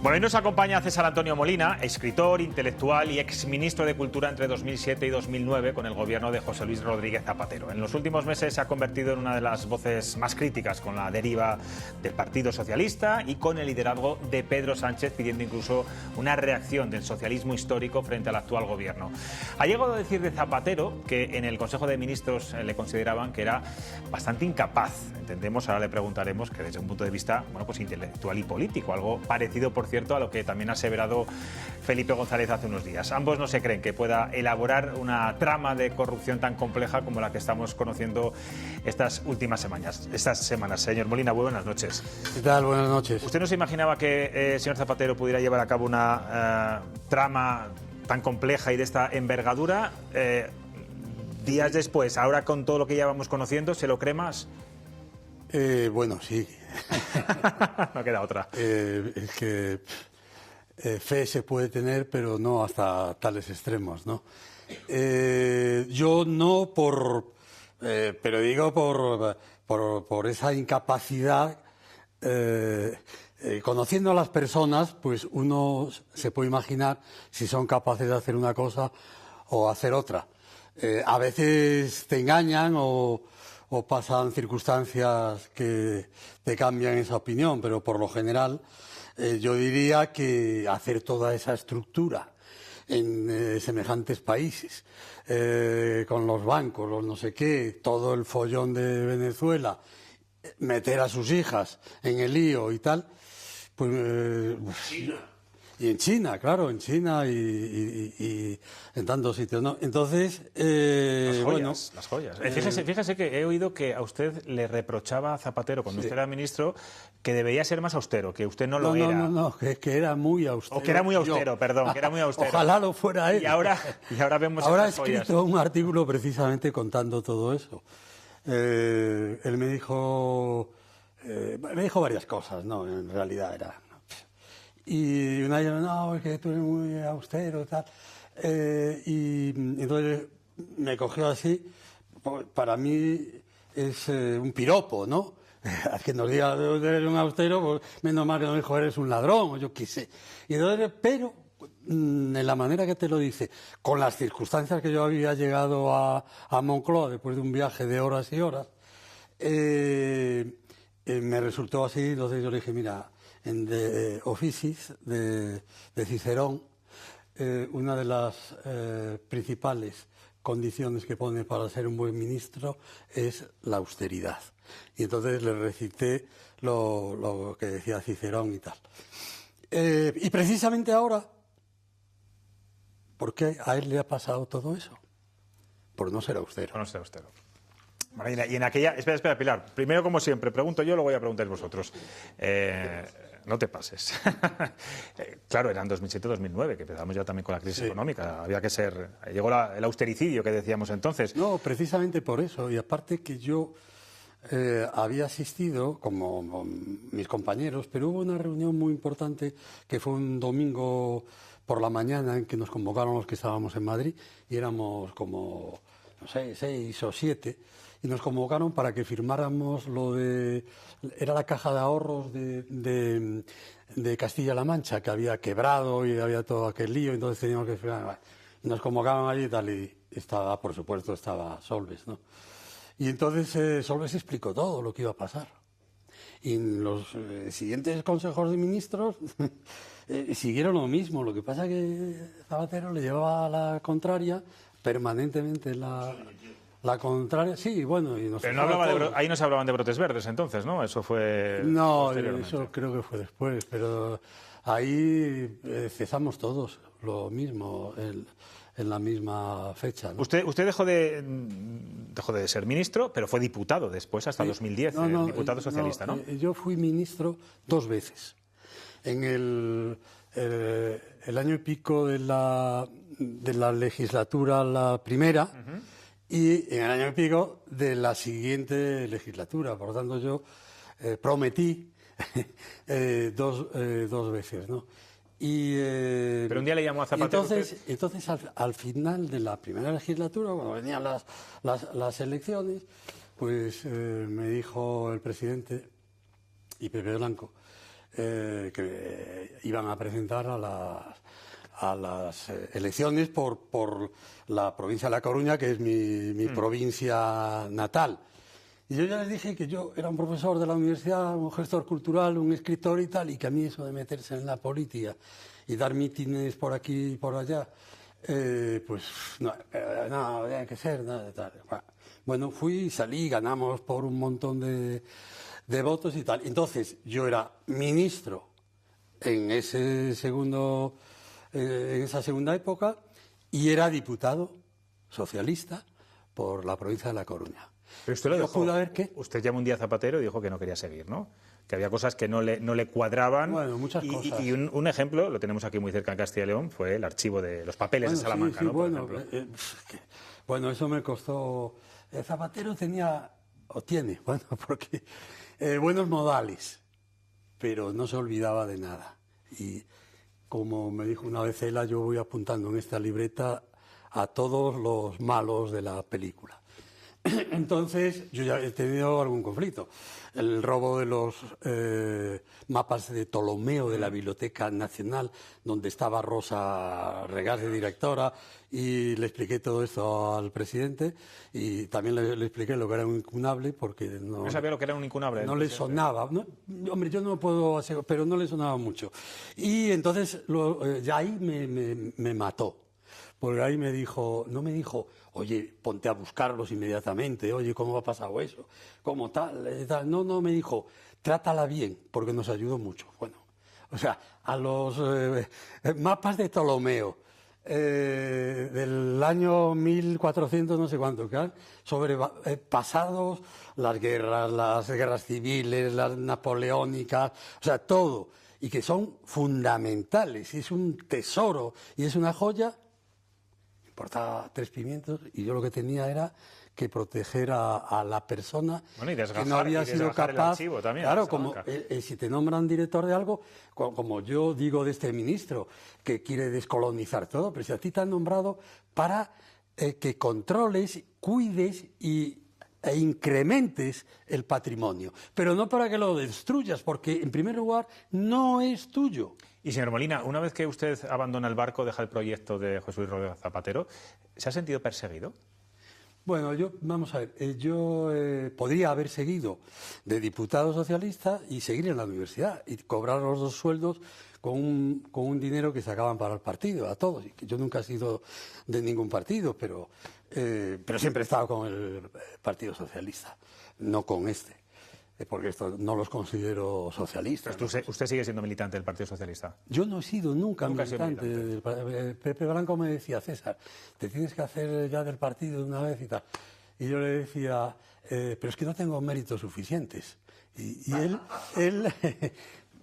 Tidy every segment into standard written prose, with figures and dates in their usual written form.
Bueno, hoy nos acompaña César Antonio Molina, escritor, intelectual y exministro de Cultura entre 2007 y 2009 con el gobierno de José Luis Rodríguez Zapatero. En los últimos meses se ha convertido en una de las voces más críticas con la deriva del Partido Socialista y con el liderazgo de Pedro Sánchez, pidiendo incluso una reacción del socialismo histórico frente al actual gobierno. Ha llegado a decir de Zapatero que en el Consejo de Ministros le consideraban que era bastante incapaz. Entendemos, ahora le preguntaremos, que desde un punto de vista pues intelectual y político, algo parecido, por cierto, a lo que también ha aseverado Felipe González hace unos días. Ambos no se creen que pueda elaborar una trama de corrupción tan compleja como la que estamos conociendo estas últimas semanas. Señor Molina, muy buenas noches. ¿Qué tal? Buenas noches. ¿Usted no se imaginaba que el señor Zapatero pudiera llevar a cabo una trama tan compleja y de esta envergadura? Días después, ahora con todo lo que ya vamos conociendo, ¿se lo cree más? Bueno, sí. No queda otra. Es que fe se puede tener, pero no hasta tales extremos, ¿no? Yo no pero digo por esa incapacidad. Conociendo a las personas, pues uno se puede imaginar si son capaces de hacer una cosa o hacer otra. A veces te engañan o pasan circunstancias que te cambian esa opinión, pero por lo general yo diría que hacer toda esa estructura en semejantes países, con los bancos, los no sé qué, todo el follón de Venezuela, meter a sus hijas en el lío y tal, pues... Y en China, claro, en China y en tantos sitios, ¿no? Entonces, las joyas. Fíjese que he oído que a usted le reprochaba a Zapatero, cuando usted era ministro, que debería ser más austero, que usted no lo era. No, que era muy austero. O que era muy austero, perdón, que era muy austero. Ojalá lo fuera él. Y ahora vemos ahora he esas joyas. escrito un artículo precisamente contando todo eso. Él me dijo varias cosas, ¿no? En realidad era... Y una vez, no, es que tú eres muy austero y tal. Y entonces me cogió así. Para mí es un piropo, ¿no? Que nos diga, eres un austero, pues menos mal que no dijo, eres un ladrón, o yo qué sé. Y entonces, pero, en la manera que te lo dice, con las circunstancias que yo había llegado a Moncloa después de un viaje de horas y horas, me resultó así. Entonces yo le dije, mira, en The Offices de Cicerón, una de las principales condiciones que pone para ser un buen ministro es la austeridad. Y entonces le recité lo que decía Cicerón y tal. Y precisamente ahora, ¿por qué a él le ha pasado todo eso? Por no ser austero. Por no ser austero. Marina, y en aquella... Espera, Pilar. Primero, como siempre, pregunto yo, luego voy a preguntar vosotros. No te pases. Claro, eran 2007-2009, que empezamos ya también con la crisis económica. Había que ser... Llegó el austericidio que decíamos entonces. No, precisamente por eso. Y aparte que yo había asistido, como mis compañeros, pero hubo una reunión muy importante que fue un domingo por la mañana en que nos convocaron los que estábamos en Madrid y éramos como, no sé, 6 o 7. Y nos convocaron para que firmáramos era la caja de ahorros de Castilla-La Mancha, que había quebrado y había todo aquel lío, entonces teníamos que firmar. Y nos convocaron allí y tal, y por supuesto, estaba Solbes, ¿no? Y entonces Solbes explicó todo lo que iba a pasar. Y en los siguientes consejos de ministros siguieron lo mismo. Lo que pasa es que Zapatero le llevaba a la contraria permanentemente la contraria, sí, bueno. Y pero no ahí no se hablaban de brotes verdes entonces, ¿no? Eso fue... No, eso creo que fue después, pero ahí cesamos todos lo mismo, en la misma fecha, ¿no? Usted dejó de ser ministro, pero fue diputado después, hasta 2010, diputado socialista, ¿no? Yo fui ministro 2 veces. En el año y pico de la legislatura, la primera... Y en el año y pico de la siguiente legislatura. Por lo tanto, yo prometí 2 veces, ¿no? Pero un día le llamó a Zapatero. Entonces al final de la primera legislatura, cuando venían las elecciones, pues me dijo el presidente y Pepe Blanco, que iban a presentar a las elecciones por la provincia de La Coruña, que es mi provincia natal. Y yo ya les dije que yo era un profesor de la universidad, un gestor cultural, un escritor y tal, y que a mí eso de meterse en la política y dar mítines por aquí y por allá, pues no, había que ser, nada, tal. Bueno, fui, salí, ganamos por un montón de votos y tal. Entonces, yo era ministro en esa segunda época y era diputado socialista por la provincia de La Coruña. Pero usted lo dejó. Usted llamó un día a Zapatero y dijo que no quería seguir, ¿no? Que había cosas que no le cuadraban. Bueno, muchas cosas. Y un ejemplo, lo tenemos aquí muy cerca en Castilla y León, fue el archivo de los papeles de Salamanca, sí, ¿no? Bueno, eso me costó. Zapatero tenía, o tiene, bueno, porque buenos modales, pero no se olvidaba de nada. Y como me dijo una vez Ela, yo voy apuntando en esta libreta a todos los malos de la película. Entonces, yo ya he tenido algún conflicto. El robo de los mapas de Ptolomeo de la Biblioteca Nacional, donde estaba Rosa Regás de directora, y le expliqué todo esto al presidente, y también le expliqué lo que era un incunable, porque no sabía lo que era un incunable. No le sonaba. No, hombre, yo no puedo hacer, pero no le sonaba mucho. Y entonces, ya ahí me mató. Porque ahí me dijo, no me dijo, oye, ponte a buscarlos inmediatamente, oye, ¿cómo ha pasado eso? ¿Cómo tal? No, me dijo, trátala bien, porque nos ayudó mucho. Bueno, o sea, a los mapas de Ptolomeo del año 1400, no sé cuánto, ¿claro? Sobre pasados, las guerras civiles, las napoleónicas, o sea, todo, y que son fundamentales, y es un tesoro, y es una joya. Importaba 3 pimientos y yo lo que tenía era que proteger a la persona que no había sido capaz. También, claro, como si te nombran director de algo, como yo digo de este ministro, que quiere descolonizar todo, pero si a ti te han nombrado para que controles, cuides e incrementes el patrimonio, pero no para que lo destruyas, porque en primer lugar no es tuyo. Y señor Molina, una vez que usted abandona el barco, deja el proyecto de José Luis Rodríguez Zapatero, ¿se ha sentido perseguido? Bueno, vamos a ver, yo podría haber seguido de diputado socialista y seguir en la universidad y cobrar los 2 sueldos con un dinero que sacaban para el partido, a todos. Y que yo nunca he sido de ningún partido, pero siempre he estado con el Partido Socialista, no con este. Porque esto no los considero socialistas. ¿Usted sigue siendo militante del Partido Socialista? Yo no he sido nunca militante. Pepe Blanco me decía, César, te tienes que hacer ya del partido de una vez y tal. Y yo le decía, pero es que no tengo méritos suficientes. Y él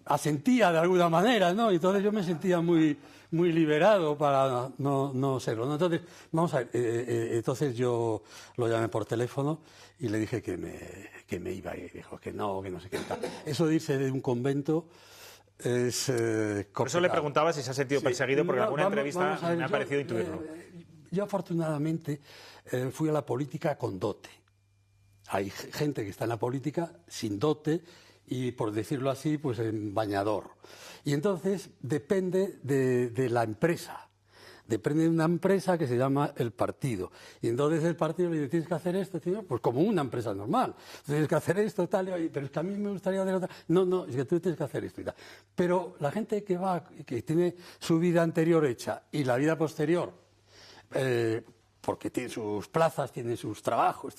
asentía de alguna manera, ¿no? Y entonces yo me sentía muy liberado para no serlo, ¿no? Entonces, vamos a ver, entonces yo lo llamé por teléfono y le dije que me iba, y dijo que no sé qué tal. Eso de irse de un convento es Por eso le preguntaba si se ha sentido perseguido, porque en alguna entrevista me ha parecido intuirlo. Yo afortunadamente fui a la política con dote. Hay gente que está en la política sin dote y, por decirlo así, pues en bañador. Y entonces depende de la empresa. Depende de una empresa que se llama el partido. Y entonces el partido le dice, tienes que hacer esto, tío, pues como una empresa normal. Tienes que hacer esto, tal, pero es que a mí me gustaría hacer otra. No, es que tú tienes que hacer esto y tal. Pero la gente que tiene su vida anterior hecha y la vida posterior, porque tiene sus plazas, tiene sus trabajos,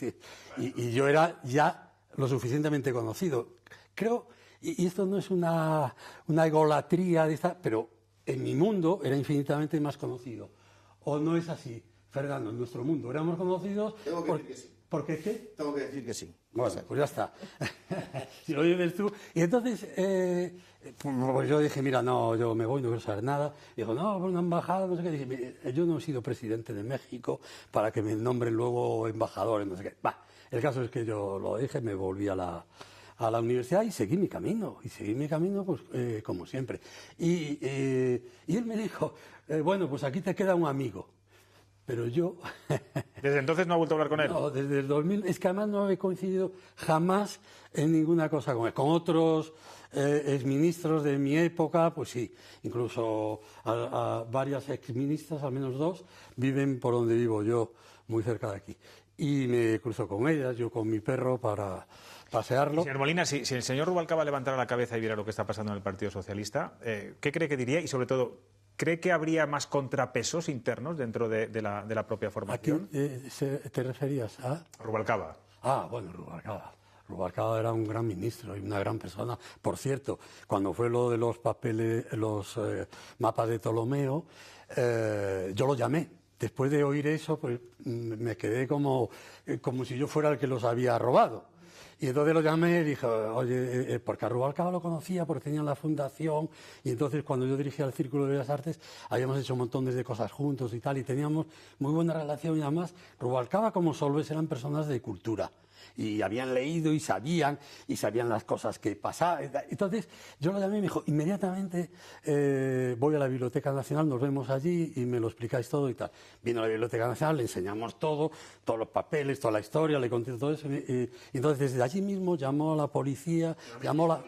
y yo era ya lo suficientemente conocido. Creo, y esto no es una egolatría de esta, pero en mi mundo era infinitamente más conocido. ¿O no es así, Fernando? En nuestro mundo éramos conocidos. Tengo que decir que sí. ¿Por qué qué? Tengo que decir que sí. Bueno, pues ya está. Si lo dices tú. Y entonces, pues yo dije, mira, no, yo me voy, no quiero saber nada. Y dijo, no, una embajada, no sé qué. Dije, mire, yo no he sido presidente de México para que me nombren luego embajador, no sé qué. El caso es que yo lo dije, me volví a la universidad y seguí mi camino, pues como siempre. Y él me dijo, bueno, pues aquí te queda un amigo. Pero yo... ¿Desde entonces no ha vuelto a hablar con él? No, desde el 2000... Es que además no he coincidido jamás en ninguna cosa con él. Con otros exministros de mi época, pues sí. Incluso a varias exministras, al menos 2, viven por donde vivo yo, muy cerca de aquí. Y me cruzo con ellas, yo con mi perro para pasearlo. Señor Molina, si el señor Rubalcaba levantara la cabeza y viera lo que está pasando en el Partido Socialista, ¿qué cree que diría? Y sobre todo, ¿cree que habría más contrapesos internos dentro de la propia ¿A formación? quién te referías? ¿A? Rubalcaba. Ah, bueno, Rubalcaba. Rubalcaba era un gran ministro y una gran persona. Por cierto, cuando fue lo de los papeles, los mapas de Ptolomeo, yo lo llamé. Después de oír eso, pues me quedé como si yo fuera el que los había robado. Y entonces lo llamé y dije, oye, porque a Rubalcaba lo conocía, porque tenía la fundación, y entonces cuando yo dirigía el Círculo de Bellas Artes, habíamos hecho un montón de cosas juntos y tal, y teníamos muy buena relación, y además Rubalcaba como Solbes eran personas de cultura. Y habían leído y sabían las cosas que pasaban. Entonces yo lo llamé y me dijo, inmediatamente voy a la Biblioteca Nacional, nos vemos allí y me lo explicáis todo y tal. Vino a la Biblioteca Nacional, le enseñamos todo, todos los papeles, toda la historia, le conté todo eso. Y entonces desde allí mismo llamó a la policía, llamó a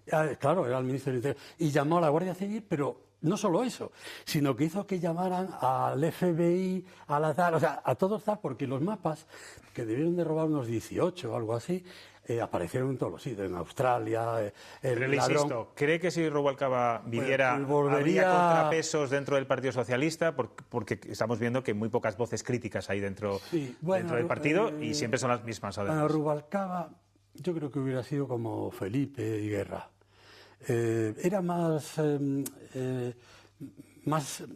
la... Claro, era el Ministerio del Interior. Y llamó a la Guardia Civil, pero... No solo eso, sino que hizo que llamaran al FBI, a la tal, o sea, a todos tal, porque los mapas, que debieron de robar unos 18 o algo así, aparecieron en todos los sitios, en Australia, Pero le ladrón... insisto, ¿cree que si Rubalcaba viviera, volvería... habría contrapesos dentro del Partido Socialista? Porque estamos viendo que muy pocas voces críticas hay dentro, Sí, bueno, dentro del partido y siempre son las mismas. Bueno, Rubalcaba, yo creo que hubiera sido como Felipe y Guerra. Era más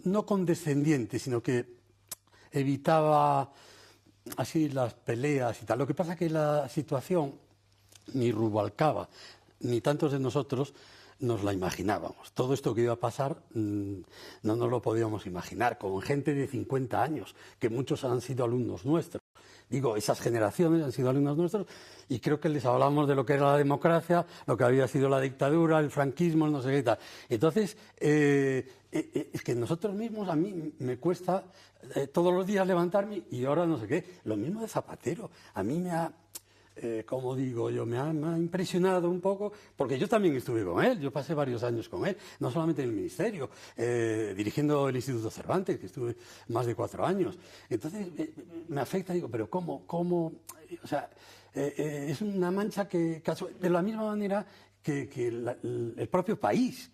no condescendiente, sino que evitaba así las peleas y tal. Lo que pasa es que la situación, ni Rubalcaba, ni tantos de nosotros nos la imaginábamos. Todo esto que iba a pasar no nos lo podíamos imaginar, con gente de 50 años, que muchos han sido alumnos nuestros. Digo, esas generaciones han sido alumnos nuestros y creo que les hablamos de lo que era la democracia, lo que había sido la dictadura, el franquismo, no sé qué tal. Entonces, es que nosotros mismos, a mí me cuesta todos los días levantarme y ahora no sé qué. Lo mismo de Zapatero. A mí me ha... como digo yo, me ha impresionado un poco, porque yo también estuve con él, yo pasé varios años con él, no solamente en el Ministerio, dirigiendo el Instituto Cervantes, que estuve más de 4 años. Entonces me afecta, digo, pero ¿cómo? O sea, es una mancha que, de la misma manera que el propio país.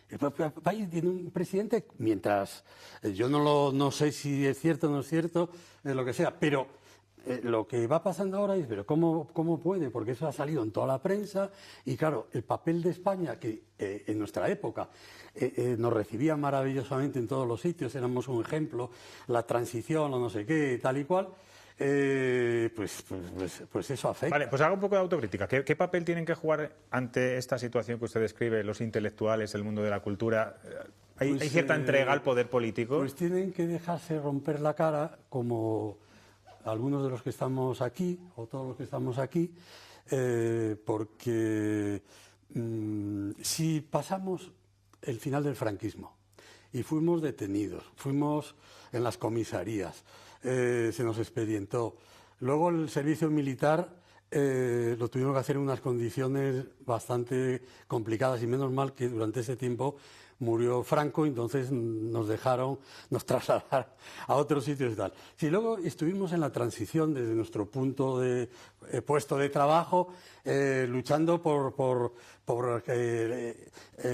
El propio país tiene un presidente, mientras yo no sé si es cierto o no es cierto, lo que sea, pero... lo que va pasando ahora es, pero ¿cómo puede? Porque eso ha salido en toda la prensa y claro, el papel de España, que en nuestra época nos recibía maravillosamente en todos los sitios, éramos un ejemplo, la transición o no sé qué, tal y cual, pues eso afecta. Vale, pues haga un poco de autocrítica. ¿Qué papel tienen que jugar ante esta situación que usted describe, los intelectuales, el mundo de la cultura? ¿Hay cierta entrega al poder político? Pues tienen que dejarse romper la cara como... algunos de los que estamos aquí, o todos los que estamos aquí, porque si pasamos el final del franquismo y fuimos detenidos, fuimos en las comisarías, se nos expedientó, luego el servicio militar lo tuvimos que hacer en unas condiciones bastante complicadas y menos mal que durante ese tiempo murió Franco, entonces nos trasladaron a otros sitios y tal. Si luego estuvimos en la transición desde nuestro punto de puesto de trabajo, luchando por que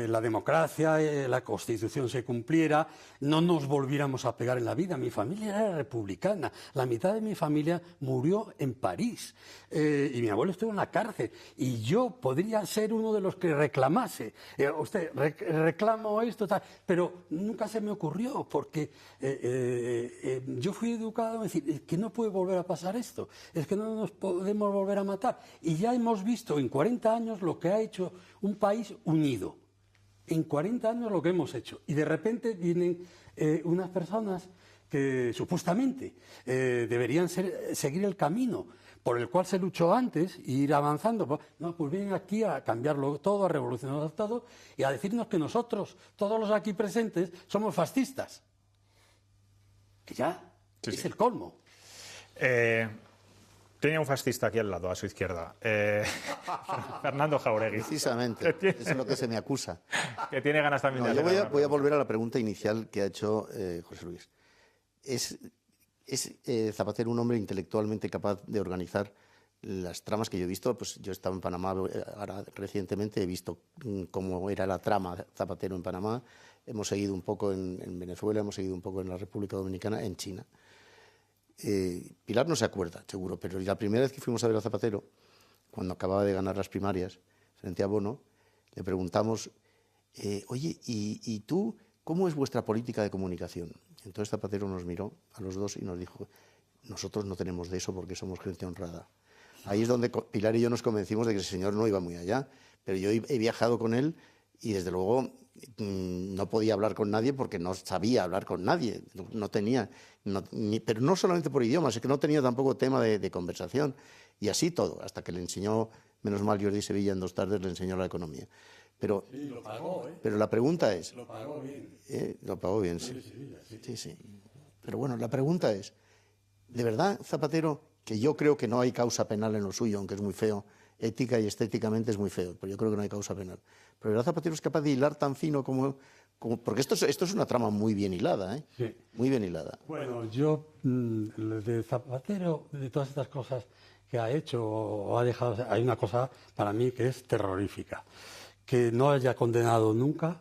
la democracia, la Constitución se cumpliera, no nos volviéramos a pegar en la vida. Mi familia era republicana, la mitad de mi familia murió en París y mi abuelo estuvo en la cárcel y yo podría ser uno de los que reclamase. Usted, reclamo esto, tal, pero nunca se me ocurrió porque yo fui educado a decir, es que no puede volver a pasar esto, es que no nos podemos volver a matar. Y ya hemos visto en 40 años lo que ha hecho un país unido. En 40 años lo que hemos hecho. Y de repente vienen unas personas que supuestamente deberían seguir el camino por el cual se luchó antes e ir avanzando. No, pues vienen aquí a cambiarlo todo, a revolucionarlo todo y a decirnos que nosotros, todos los aquí presentes, somos fascistas. Que ya Sí, es sí. el colmo. Tenía un fascista aquí al lado, a su izquierda. Fernando Jauregui. Precisamente, eso es lo que se me acusa. Que tiene ganas también No, de yo hacer voy a alguna pregunta. volver a la pregunta inicial que ha hecho José Luis. ¿Es Zapatero un hombre intelectualmente capaz de organizar las tramas que yo he visto? Pues yo he estado en Panamá ahora recientemente, he visto cómo era la trama Zapatero en Panamá, hemos seguido un poco en Venezuela, hemos seguido un poco en la República Dominicana, en China. Pilar no se acuerda, seguro, pero la primera vez que fuimos a ver a Zapatero, cuando acababa de ganar las primarias, frente a Bono, le preguntamos, oye, ¿y tú cómo es vuestra política de comunicación? Y entonces Zapatero nos miró a los dos y nos dijo, nosotros no tenemos de eso porque somos gente honrada. Ahí es donde Pilar y yo nos convencimos de que ese señor no iba muy allá, pero yo he viajado con él y desde luego no podía hablar con nadie porque no sabía hablar con nadie, no tenía, pero no solamente por idiomas, es que no tenía tampoco tema de conversación, y así todo, hasta que le enseñó, menos mal Jordi Sevilla en 2 tardes le enseñó la economía. Pero, Sí, lo pagó, ¿eh? pero la pregunta es... Lo pagó bien. Lo pagó bien, sí. Sí. Sí. Pero bueno, la pregunta es, ¿de verdad, Zapatero, que yo creo que no hay causa penal en lo suyo, aunque es muy feo, ética y estéticamente es muy feo, pero yo creo que no hay causa penal? Pero ¿verdad Zapatero es capaz de hilar tan fino como porque esto es una trama muy bien hilada, ¿eh? Sí. Muy bien hilada. Bueno, yo de Zapatero, de todas estas cosas que ha hecho o ha dejado, hay una cosa para mí que es terrorífica, que no haya condenado nunca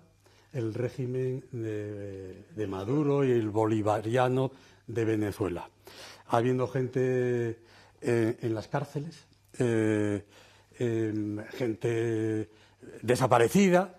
el régimen de Maduro y el bolivariano de Venezuela. Habiendo gente en las cárceles, gente desaparecida,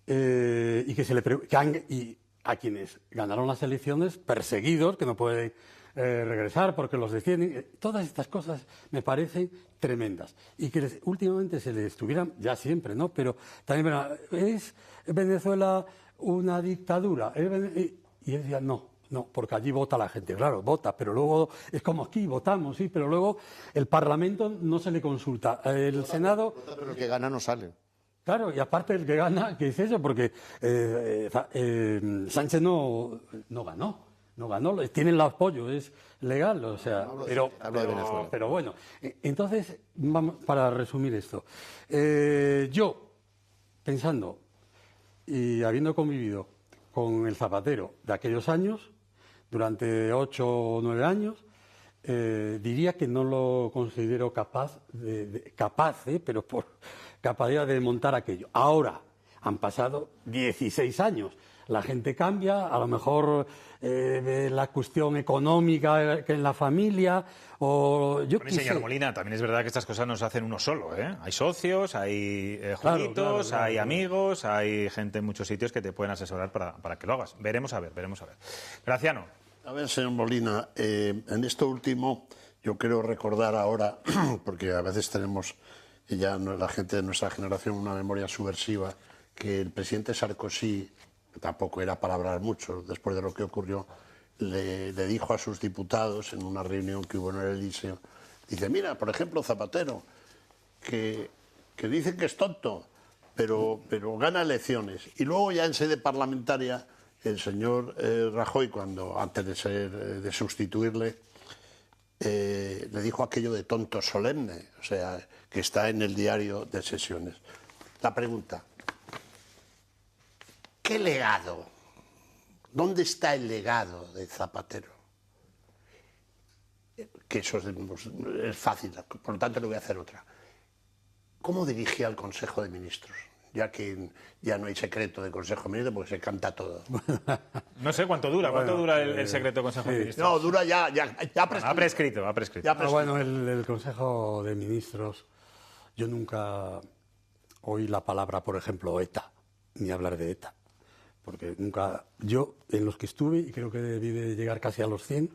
y que y a quienes ganaron las elecciones perseguidos, que no pueden regresar porque los detienen. Todas estas cosas me parecen tremendas y que últimamente se les estuvieran, ya siempre, ¿no? Pero también, ¿es Venezuela una dictadura? Y él decía, no, porque allí vota la gente, claro, vota, pero luego es como aquí, votamos, sí, pero luego el Parlamento no se le consulta, el Senado... Pero el que gana no sale. Claro, y aparte el que gana, ¿qué es eso? Porque Sánchez no ganó, tienen el apoyo, es legal, o sea, hablo de Venezuela. pero bueno, entonces, vamos, para resumir esto, yo, pensando y habiendo convivido con el Zapatero de aquellos años, durante 8 o 9 años, diría que no lo considero capaz, pero por capacidad de montar aquello. Ahora, han pasado 16 años. La gente cambia, a lo mejor la cuestión económica que en la familia, o yo qué sé. Señor Molina, también es verdad que estas cosas no se hacen uno solo, ¿eh? Hay socios, hay juguitos, claro. hay amigos, hay gente en muchos sitios que te pueden asesorar para que lo hagas. Veremos a ver. Graciano. A ver, señor Molina, en esto último yo quiero recordar ahora, porque a veces tenemos ya la gente de nuestra generación una memoria subversiva, que el presidente Sarkozy, que tampoco era para hablar mucho después de lo que ocurrió, le dijo a sus diputados en una reunión que hubo en el Elíseo, dice, mira, por ejemplo, Zapatero, que dicen que es tonto, pero gana elecciones. Y luego ya en sede parlamentaria, el señor Rajoy, antes de sustituirle, le dijo aquello de tonto solemne, o sea, que está en el diario de sesiones. La pregunta, ¿qué legado? ¿Dónde está el legado de Zapatero? Que eso es fácil, por lo tanto le voy a hacer otra. ¿Cómo dirigía el Consejo de Ministros? Ya que ya no hay secreto de Consejo de Ministros porque se canta todo. No sé cuánto dura. ¿Cuánto dura el secreto de Consejo de Ministros? No, dura ya Ha prescrito. Bueno, el Consejo de Ministros, yo nunca oí la palabra, por ejemplo, ETA, ni hablar de ETA. Porque nunca, yo en los que estuve, y creo que debí de llegar casi a los 100,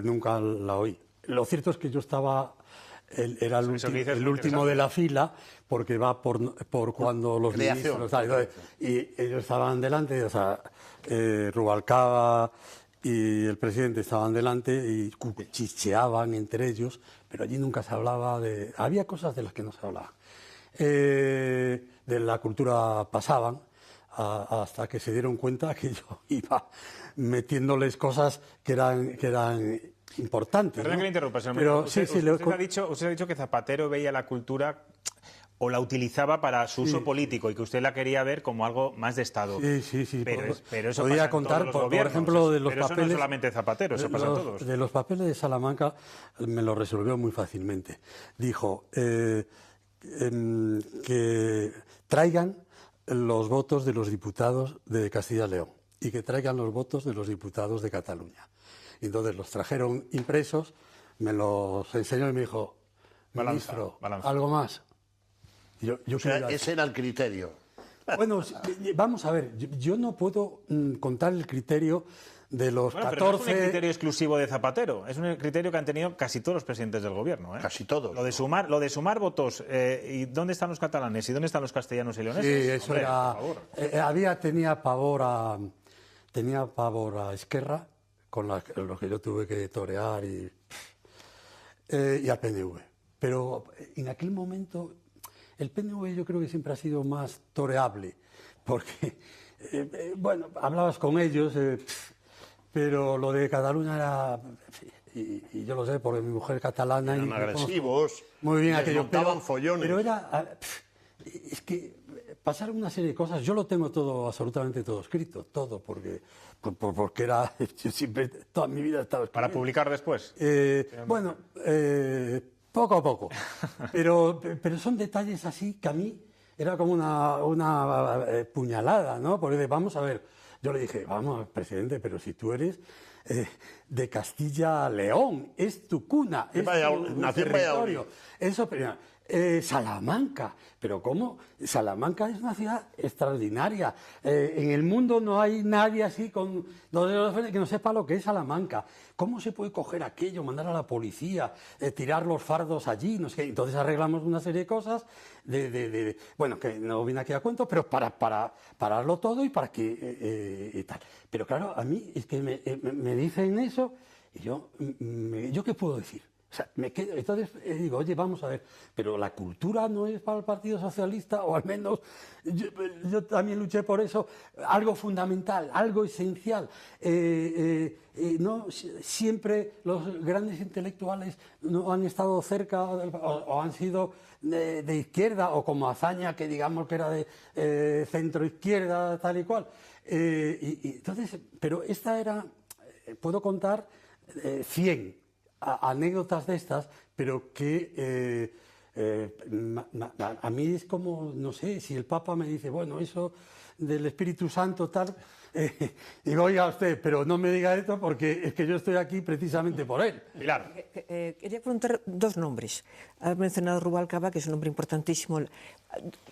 nunca la oí. Lo cierto es que yo estaba, era el último de la fila, porque va por cuando los ministros, y ellos estaban delante, o sea, Rubalcaba y el presidente estaban delante y chicheaban entre ellos, pero allí nunca se hablaba había cosas de las que no se hablaba. De la cultura pasaban. hasta que se dieron cuenta que yo iba metiéndoles cosas que eran importantes. Perdón, ¿no? que le interrumpa, señor Pero Melero. sí, Usted ha dicho que Zapatero veía la cultura o la utilizaba para su uso político y que usted la quería ver como algo más de Estado. Sí. Pero eso podía pasa en contar, todos los por gobiernos. ejemplo, de los pero papeles. Eso no es solamente Zapatero, eso pasa en todos. De los papeles de Salamanca me lo resolvió muy fácilmente. Dijo que traigan los votos de los diputados de Castilla y León y que traigan los votos de los diputados de Cataluña. Y entonces los trajeron impresos, me los enseñó y me dijo, ministro, balanza. ¿algo más? O sea, ese era el criterio. Bueno, vamos a ver, yo no puedo contar el criterio de los 14... Pero no es un criterio exclusivo de Zapatero, es un criterio que han tenido casi todos los presidentes del gobierno. Casi todos. Lo de sumar votos, ¿y dónde están los catalanes? ¿Y dónde están los castellanos y leoneses? Sí, eso Hombre, era... por tenía pavor a Esquerra, con lo que yo tuve que torear, y al PNV. Pero en aquel momento, el PNV yo creo que siempre ha sido más toreable, porque, bueno, hablabas con ellos, pero lo de Cataluña era... Y yo lo sé, porque mi mujer es catalana... Eran agresivos, muy bien aquello, montaban follones. Pero era... Es que pasaron una serie de cosas. Yo lo tengo todo, absolutamente todo escrito, todo, porque era... Yo siempre, toda mi vida he estado escribiendo. ¿Para publicar después? Bueno, poco a poco. Pero son detalles así que a mí era como una puñalada, ¿no? Porque vamos a ver, yo le dije, vamos, presidente, pero si tú eres de Castilla-León, es tu cuna, es tu territorio. Eso, pero, Salamanca, pero ¿cómo? Salamanca es una ciudad extraordinaria. En el mundo no hay nadie así con que no sepa lo que es Salamanca. ¿Cómo se puede coger aquello, mandar a la policía, tirar los fardos allí? No sé qué. Entonces arreglamos una serie de cosas, bueno, que no viene aquí a cuento, pero para pararlo todo y para que y tal. Pero claro, a mí es que me dicen eso y yo ¿qué puedo decir? O sea, me quedo, entonces digo, oye, vamos a ver, pero la cultura no es para el Partido Socialista, o al menos yo también luché por eso, algo fundamental, algo esencial. No siempre los grandes intelectuales no han estado cerca o han sido de izquierda, o como Azaña, que digamos que era de centro izquierda, tal y cual. Entonces, pero esta era, puedo contar 100 anécdotas de estas, pero que a mí es como, no sé, si el Papa me dice, bueno, eso del Espíritu Santo tal, digo, oiga usted, pero no me diga esto porque es que yo estoy aquí precisamente por él. Pilar. Quería preguntar dos nombres. Ha mencionado Rubalcaba, que es un nombre importantísimo.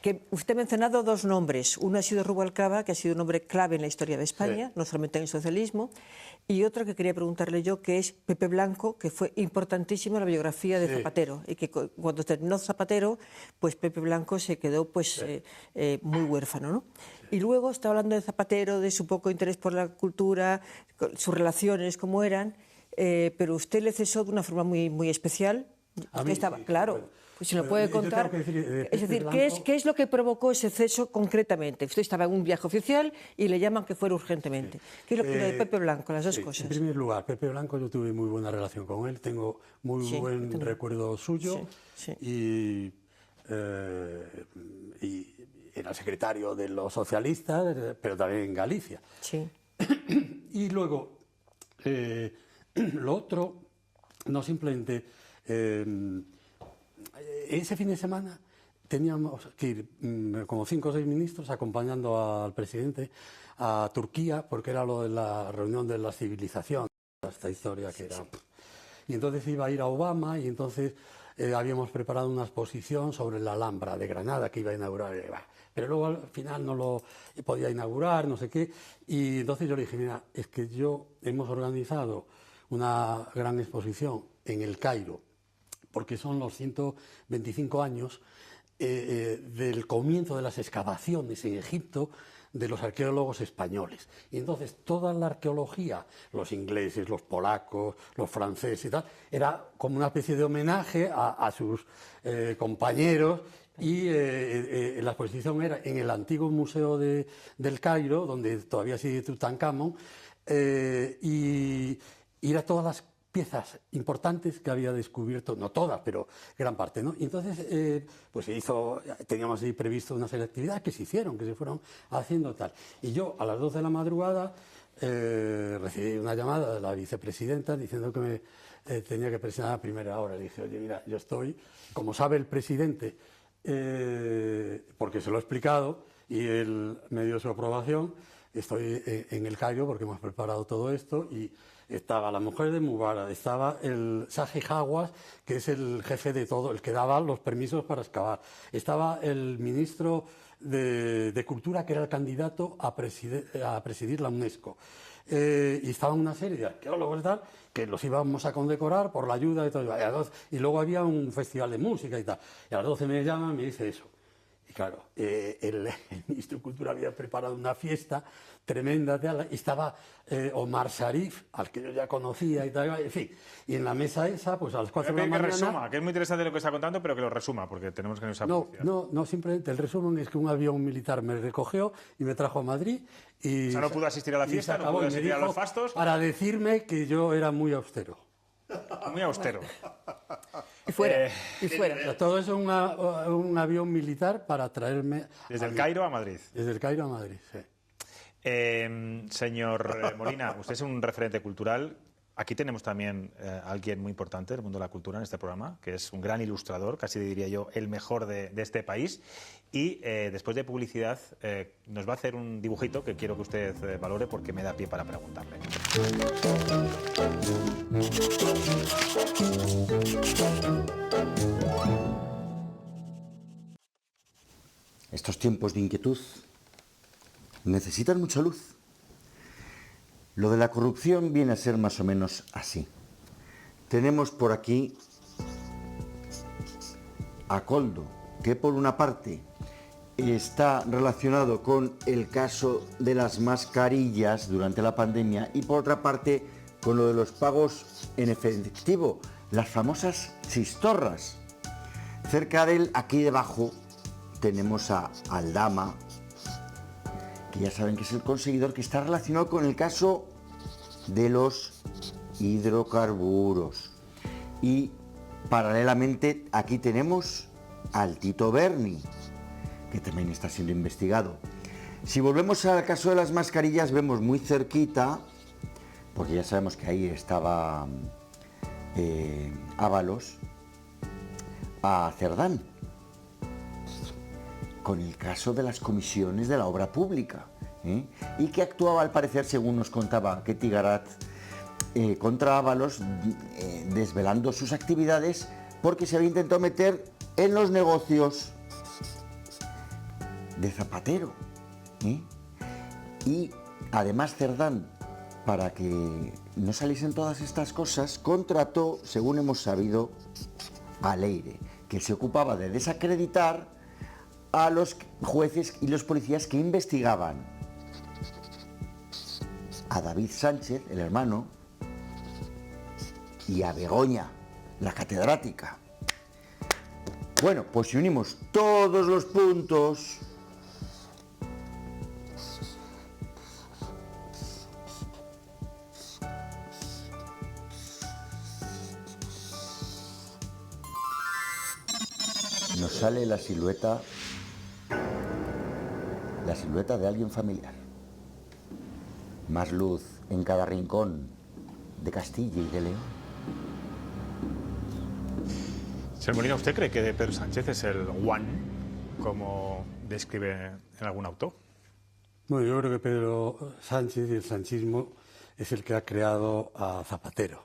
Que usted ha mencionado dos nombres. Uno ha sido Rubalcaba, que ha sido un nombre clave en la historia de España, sí, no solamente en el socialismo. Y otro que quería preguntarle yo, que es Pepe Blanco, que fue importantísimo en la biografía de Zapatero. Y que cuando terminó Zapatero, pues Pepe Blanco se quedó pues muy huérfano, ¿no? Y luego está hablando de Zapatero, de su poco interés por la cultura, sus relaciones, cómo eran, pero usted le cesó de una forma muy especial. Usted estaba, claro, bueno, pues si lo puede contar. Es decir, Blanco, ¿qué es lo que provocó ese ceso concretamente? Usted estaba en un viaje oficial y le llaman que fuera urgentemente. ¿Qué es lo que de Pepe Blanco, las dos cosas? En primer lugar, Pepe Blanco, yo tuve muy buena relación con él, tengo muy buen recuerdo suyo y era secretario de los socialistas, pero también en Galicia. Sí. Y luego, lo otro, no simplemente... ese fin de semana teníamos que ir como 5 o 6 ministros acompañando al presidente a Turquía, porque era lo de la reunión de la civilización, esta historia que era... Y entonces iba a ir a Obama y entonces habíamos preparado una exposición sobre la Alhambra de Granada que iba a inaugurar. Pero luego al final no lo podía inaugurar, no sé qué. Y entonces yo le dije, mira, es que hemos organizado una gran exposición en El Cairo, porque son los 125 años del comienzo de las excavaciones en Egipto de los arqueólogos españoles. Y entonces toda la arqueología, los ingleses, los polacos, los franceses y tal, era como una especie de homenaje a sus compañeros Y la exposición era en el antiguo museo del Cairo, donde todavía sigue Tutankamón, y era todas las piezas importantes que había descubierto, no todas, pero gran parte, ¿no? Y entonces, pues teníamos ahí previsto una serie de actividades que se hicieron, que se fueron haciendo tal. Y yo, a las 2 de la madrugada, recibí una llamada de la vicepresidenta diciendo que me tenía que presentar a primera hora. Le dije, oye, mira, yo estoy, como sabe el presidente, porque se lo he explicado y él me dio su aprobación, estoy en el Cairo porque hemos preparado todo esto y estaba la mujer de Mubarak, estaba el Saji Hawass, que es el jefe de todo, el que daba los permisos para excavar, estaba el ministro de Cultura, que era el candidato a presidir la UNESCO, y estaban una serie de arqueólogos y tal, que los íbamos a condecorar por la ayuda y todo, y luego había un festival de música y tal, y a las 12 me llaman y me dice eso. Y claro, el ministro de Cultura había preparado una fiesta tremenda, y estaba Omar Sharif, al que yo ya conocía y tal, en fin. Y en la mesa esa, pues a las 4 de la mañana... Que resuma, que es muy interesante lo que está contando, pero que lo resuma, porque tenemos que irnos a No, simplemente el resumen es que un avión militar me recogió y me trajo a Madrid y... O sea, no pudo asistir a la fiesta, no pudo asistir a los fastos... Para decirme que yo era muy austero. Muy austero. Y fuera. Y fuera. O sea, todo eso un avión militar para traerme... Desde el Cairo a Madrid. Desde el Cairo a Madrid, sí. Señor Molina, usted es un referente cultural. Aquí tenemos también a alguien muy importante del mundo de la cultura en este programa, que es un gran ilustrador, casi diría yo el mejor de este país. Y después de publicidad nos va a hacer un dibujito que quiero que usted valore porque me da pie para preguntarle. Estos tiempos de inquietud necesitan mucha luz. Lo de la corrupción viene a ser más o menos así. Tenemos por aquí a Koldo, que por una parte está relacionado con el caso de las mascarillas durante la pandemia y por otra parte con lo de los pagos en efectivo, las famosas chistorras. Cerca de él, aquí debajo, tenemos a Aldama, que ya saben que es el conseguidor que está relacionado con el caso de los hidrocarburos. Y paralelamente aquí tenemos al Tito Berni, que también está siendo investigado. Si volvemos al caso de las mascarillas, vemos muy cerquita, porque ya sabemos que ahí estaba Ábalos, a Cerdán, con el caso de las comisiones de la obra pública, y que actuaba, al parecer, según nos contaba Ketty Garat, contra Ábalos, desvelando sus actividades porque se había intentado meter en los negocios de Zapatero. Y además Cerdán, para que no saliesen todas estas cosas, contrató, según hemos sabido, a Leire, que se ocupaba de desacreditar a los jueces y los policías que investigaban a David Sánchez, el hermano, y a Begoña, la catedrática. Bueno, pues si unimos todos los puntos, nos sale la silueta de alguien familiar. Más luz en cada rincón de Castilla y de León. Señor Molina, ¿usted cree que Pedro Sánchez es el one, como describe en algún auto? Bueno, yo creo que Pedro Sánchez y el sanchismo es el que ha creado a Zapatero.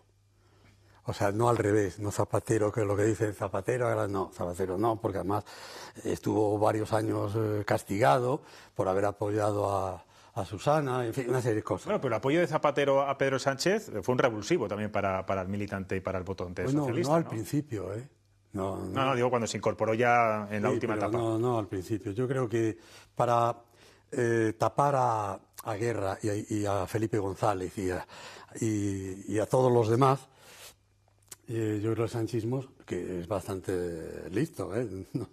O sea, no al revés, no Zapatero, que es lo que dice Zapatero, ahora no, Zapatero no, porque además estuvo varios años castigado por haber apoyado a Susana, en fin, una serie de cosas. Bueno, pero el apoyo de Zapatero a Pedro Sánchez fue un revulsivo también para el militante y para el votante socialista. No al principio, ¿eh? No, digo cuando se incorporó ya en la última etapa. No al principio. Yo creo que para tapar a Guerra y a Felipe González y a todos los demás, Yo creo el sanchismo, que es bastante listo, ¿eh? No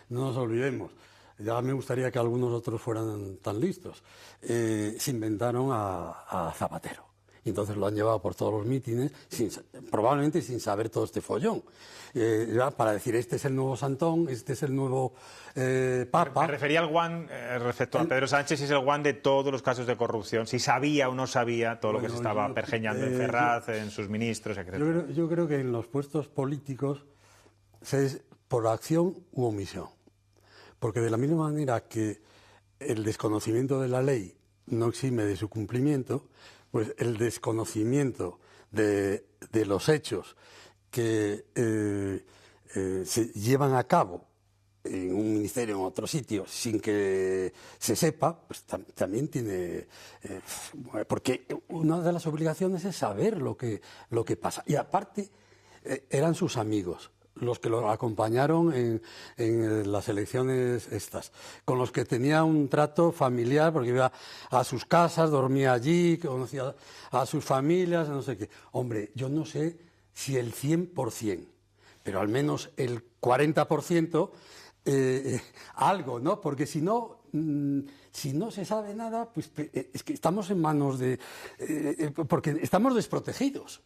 nos olvidemos. Ya me gustaría que algunos otros fueran tan listos. Se inventaron a Zapatero. Y entonces lo han llevado por todos los mítines, probablemente sin saber todo este follón. Para decir, este es el nuevo Santón, este es el nuevo Papa. Me refería al guan respecto a Pedro Sánchez, si es el guan de todos los casos de corrupción, si sabía o no sabía todo lo que se estaba pergeñando en Ferraz, en sus ministros, etc. Yo creo que en los puestos políticos es por acción u omisión. Porque de la misma manera que el desconocimiento de la ley no exime de su cumplimiento, pues el desconocimiento de los hechos que se llevan a cabo en un ministerio o en otro sitio sin que se sepa, pues también tiene... porque una de las obligaciones es saber lo que pasa. Y aparte, eran sus amigos los que lo acompañaron en las elecciones estas, con los que tenía un trato familiar, porque iba a sus casas, dormía allí, conocía a sus familias, no sé qué. Hombre, yo no sé si el 100%, pero al menos el 40%, algo, ¿no? Porque si no se sabe nada, pues es que estamos en manos de... porque estamos desprotegidos.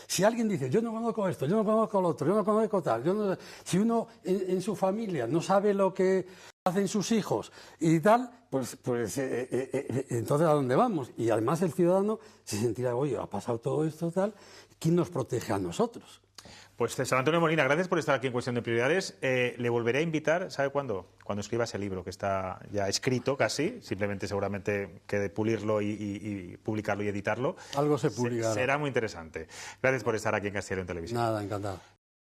Si alguien dice, yo no conozco esto, yo no conozco lo otro, yo no conozco tal, si uno en su familia no sabe lo que hacen sus hijos y tal, pues entonces ¿a dónde vamos? Y además el ciudadano se sentirá, oye, ha pasado todo esto, tal, ¿quién nos protege a nosotros? Pues César Antonio Molina, gracias por estar aquí en Cuestión de Prioridades. Le volveré a invitar, ¿sabe cuándo? Cuando escriba ese libro, que está ya escrito casi, simplemente seguramente quede pulirlo y publicarlo y editarlo. Algo se publicará. Será muy interesante. Gracias por estar aquí en Castelló en Televisión. Nada, encantado.